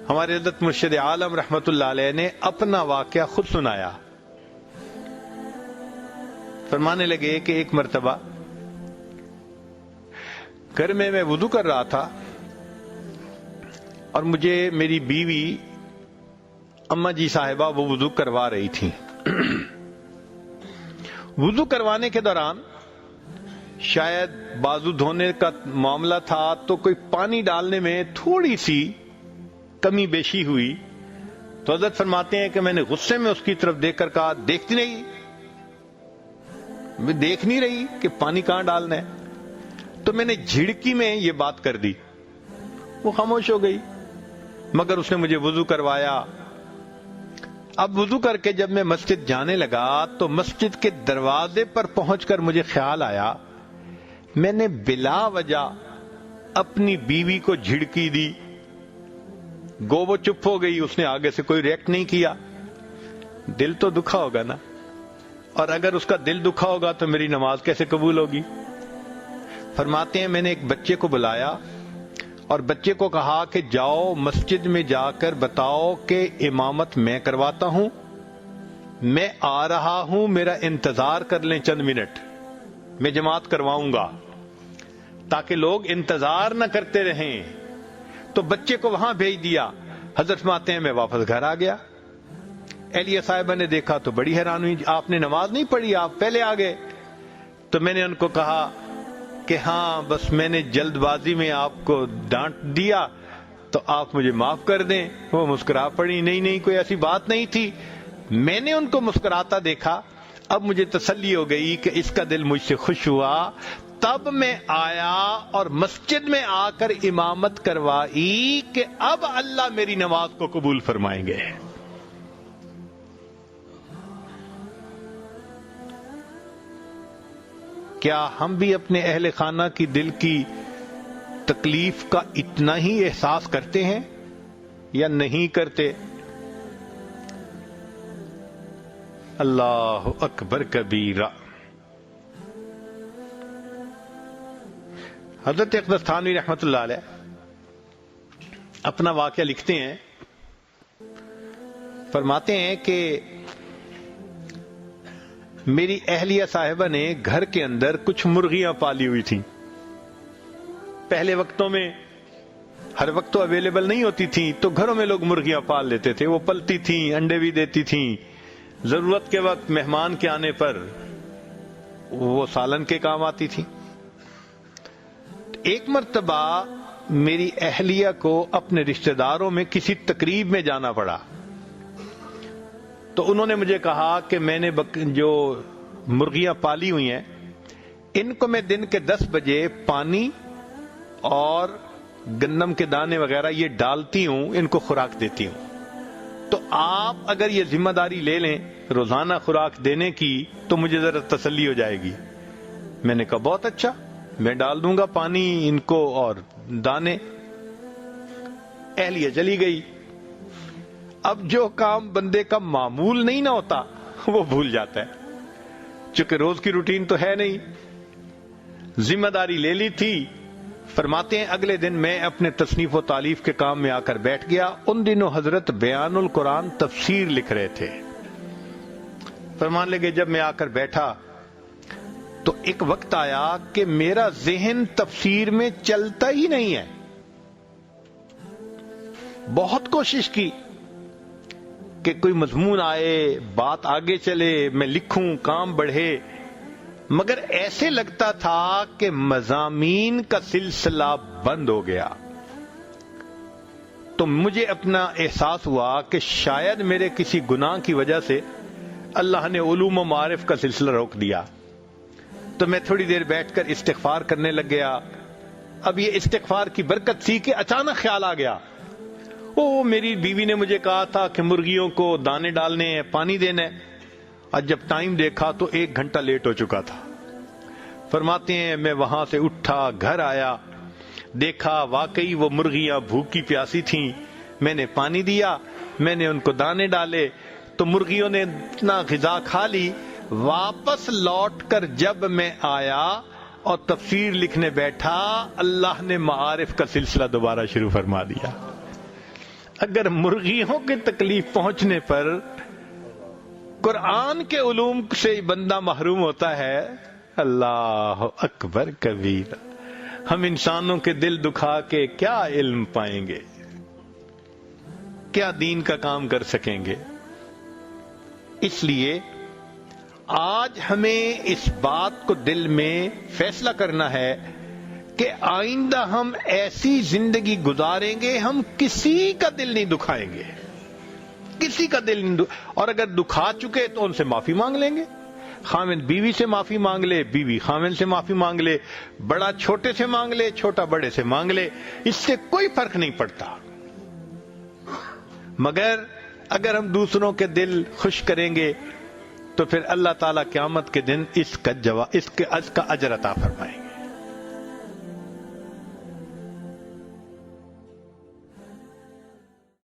ہمارے حضرت مرشد عالم رحمت اللہ علیہ نے اپنا واقعہ خود سنایا. فرمانے لگے کہ ایک مرتبہ گھر میں وضو کر رہا تھا اور مجھے میری بیوی اماں جی صاحبہ وہ وضو کروا رہی تھی. وضو کروانے کے دوران شاید بازو دھونے کا معاملہ تھا تو کوئی پانی ڈالنے میں تھوڑی سی کمی بیشی ہوئی تو حضرت فرماتے ہیں کہ میں نے غصے میں اس کی طرف دیکھ کر کہا دیکھتی نہیں، میں دیکھ نہیں رہی کہ پانی کہاں ڈالنا ہے. تو میں نے جھڑکی میں یہ بات کر دی. وہ خاموش ہو گئی مگر اس نے مجھے وضو کروایا. اب وضو کر کے جب میں مسجد جانے لگا تو مسجد کے دروازے پر پہنچ کر مجھے خیال آیا میں نے بلا وجہ اپنی بیوی کو جھڑکی دی. گو وہ چپ ہو گئی، اس نے آگے سے کوئی ریئیکٹ نہیں کیا. دل تو دکھا ہوگا نا، اور اگر اس کا دل دکھا ہوگا تو میری نماز کیسے قبول ہوگی. فرماتے ہیں میں نے ایک بچے کو بلایا اور بچے کو کہا کہ جاؤ مسجد میں جا کر بتاؤ کہ امامت میں کرواتا ہوں، میں آ رہا ہوں، میرا انتظار کر لیں چند منٹ، میں جماعت کرواؤں گا تاکہ لوگ انتظار نہ کرتے رہیں. تو بچے کو وہاں بھیج دیا. حضرت فرماتے ہیں میں واپس گھر آ گیا. اہلیہ صاحبہ نے دیکھا تو بڑی حیران ہوئی، آپ نے نماز نہیں پڑھی، آپ پہلے آ گئے. تو میں نے ان کو کہا کہ ہاں بس میں نے جلد بازی میں آپ کو ڈانٹ دیا تو آپ مجھے معاف کر دیں. وہ مسکرا پڑی، نہیں کوئی ایسی بات نہیں تھی. میں نے ان کو مسکراتا دیکھا، اب مجھے تسلی ہو گئی کہ اس کا دل مجھ سے خوش ہوا. تب میں آیا اور مسجد میں آ کر امامت کروائی کہ اب اللہ میری نماز کو قبول فرمائیں گے. کیا ہم بھی اپنے اہل خانہ کی دل کی تکلیف کا اتنا ہی احساس کرتے ہیں یا نہیں کرتے؟ اللہ اکبر کبیرہ. حضرت اقدس تھانوی رحمت اللہ علیہ اپنا واقعہ لکھتے ہیں. فرماتے ہیں کہ میری اہلیہ صاحبہ نے گھر کے اندر کچھ مرغیاں پالی ہوئی تھیں. پہلے وقتوں میں ہر وقت تو اویلیبل نہیں ہوتی تھیں تو گھروں میں لوگ مرغیاں پال لیتے تھے. وہ پلتی تھیں، انڈے بھی دیتی تھیں، ضرورت کے وقت مہمان کے آنے پر وہ سالن کے کام آتی تھی. ایک مرتبہ میری اہلیہ کو اپنے رشتہ داروں میں کسی تقریب میں جانا پڑا تو انہوں نے مجھے کہا کہ میں نے جو مرغیاں پالی ہوئی ہیں ان کو میں دن کے 10 بجے پانی اور گندم کے دانے وغیرہ یہ ڈالتی ہوں، ان کو خوراک دیتی ہوں. تو آپ اگر یہ ذمہ داری لے لیں روزانہ خوراک دینے کی تو مجھے ذرا تسلی ہو جائے گی. میں نے کہا بہت اچھا، میں ڈال دوں گا پانی ان کو اور دانے. اہلیہ چلی گئی. اب جو کام بندے کا معمول نہیں نہ ہوتا وہ بھول جاتا ہے، چونکہ روز کی روٹین تو ہے نہیں، ذمہ داری لے لی تھی. فرماتے ہیں اگلے دن میں اپنے تصنیف و تالیف کے کام میں آ کر بیٹھ گیا. ان دنوں حضرت بیان القرآن تفسیر لکھ رہے تھے. فرمان لگے جب میں آ کر بیٹھا تو ایک وقت آیا کہ میرا ذہن تفسیر میں چلتا ہی نہیں ہے. بہت کوشش کی کہ کوئی مضمون آئے، بات آگے چلے، میں لکھوں، کام بڑھے، مگر ایسے لگتا تھا کہ مضامین کا سلسلہ بند ہو گیا. تو مجھے اپنا احساس ہوا کہ شاید میرے کسی گناہ کی وجہ سے اللہ نے علوم و معارف کا سلسلہ روک دیا. تو میں تھوڑی دیر بیٹھ کر استغفار کرنے لگ گیا. اب یہ استغفار کی برکت تھی کہ اچانک خیال آ گیا، میری بیوی نے مجھے کہا تھا کہ مرغیوں کو دانے ڈالنے ہیں، پانی دینا ہے. اور جب ٹائم دیکھا تو 1 گھنٹہ لیٹ ہو چکا تھا. فرماتے ہیں میں وہاں سے اٹھا، گھر آیا، دیکھا واقعی وہ مرغیاں بھوکی پیاسی تھیں. میں نے پانی دیا، میں نے ان کو دانے ڈالے تو مرغیوں نے اتنا غذا کھا لی. واپس لوٹ کر جب میں آیا اور تفسیر لکھنے بیٹھا، اللہ نے معارف کا سلسلہ دوبارہ شروع فرما دیا. اگر مرغیوں کی تکلیف پہنچنے پر قرآن کے علوم سے بندہ محروم ہوتا ہے، اللہ اکبر کبیرہ، ہم انسانوں کے دل دکھا کے کیا علم پائیں گے، کیا دین کا کام کر سکیں گے؟ اس لیے آج ہمیں اس بات کو دل میں فیصلہ کرنا ہے کہ آئندہ ہم ایسی زندگی گزاریں گے، ہم کسی کا دل نہیں دکھائیں گے، کسی کا دل نہیں اور اگر دکھا چکے تو ان سے معافی مانگ لیں گے۔ خاوند بیوی سے معافی مانگ لے، بیوی خاوند سے معافی مانگ لے، بڑا چھوٹے سے مانگ لے، چھوٹا بڑے سے مانگ لے، اس سے کوئی فرق نہیں پڑتا۔ مگر اگر ہم دوسروں کے دل خوش کریں گے تو پھر اللہ تعالیٰ قیامت کے دن اس کا اجر عطا فرمائیں گے۔